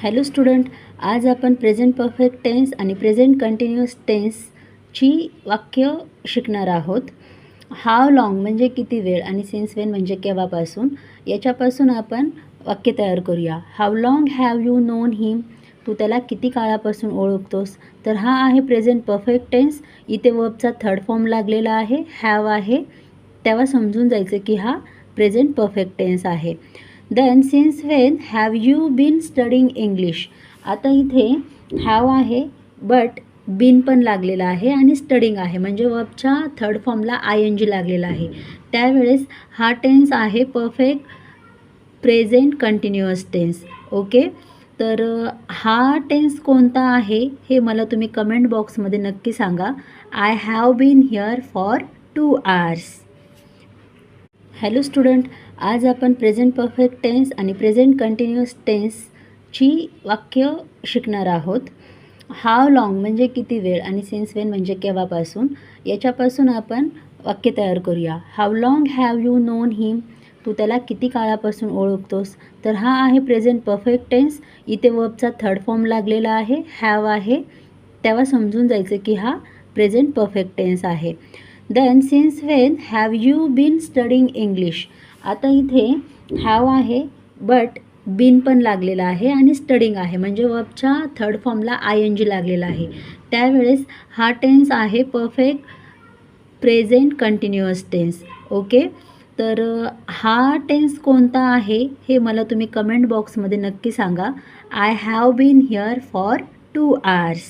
Hello student, आज आपण present perfect tense आणि प्रेझेंट कंटिन्युअस टेन्सची वाक्य शिकणार आहोत. हाव लाँग म्हणजे किती वेळ आणि सिन्स वेन म्हणजे केव्हापासून. याच्यापासून आपण वाक्य तयार करूया. हाव लाँग हॅव यू नोन हिम, तू त्याला किती काळापासून ओळखतोस. तर हा आहे प्रेझेंट परफेक्ट टेन्स. इथे वर्बचा थर्ड फॉर्म लागलेला आहे, हॅव आहे. तेव्हा समजून जायचं की हा प्रेझेंट परफेक्ट टेन्स आहे. Then since when have you been studying English. आता इथे हॅव आहे बट बीन पण लागलेला आहे आणि स्टडिंग आहे म्हणजे वर्बच्या थर्ड फॉर्मला ING लागलेला आहे. त्यावेळेस हा टेन्स आहे perfect present continuous tense. Okay, तर हा टेन्स कोणता आहे हे मला तुम्ही कमेंट बॉक्समध्ये नक्की सांगा. I have been here for 2 hours. Hello student, आज आपण प्रेझेंट परफेक्ट टेन्स आणि प्रेझेंट कंटिन्युअस टेन्सची वाक्य शिकणार आहोत. हाव लाँग म्हणजे किती वेळ आणि सिन्स वेन म्हणजे केव्हापासून. याच्यापासून आपण वाक्य तयार करूया. हाव लाँग हॅव यू नोन हिम, तू त्याला किती काळापासून ओळखतोस. तर हा आहे प्रेझेंट परफेक्ट टेन्स. इथे वर्बचा थर्ड फॉर्म लागलेला आहे, हॅव आहे. तेव्हा समजून जायचं की हा प्रेझेंट परफेक्ट टेन्स आहे. Then since when have you been studying English. आता इथे हॅव आहे बट बीन पण लागलेला आहे आणि स्टडिंग आहे म्हणजे वर्बच्या थर्ड फॉर्मला ING लागलेला आहे. त्यावेळेस हा टेन्स आहे perfect present continuous tense. Okay, तर हा टेन्स कोणता आहे हे मला तुम्ही कमेंट बॉक्समध्ये नक्की सांगा. I have been here for 2 hours.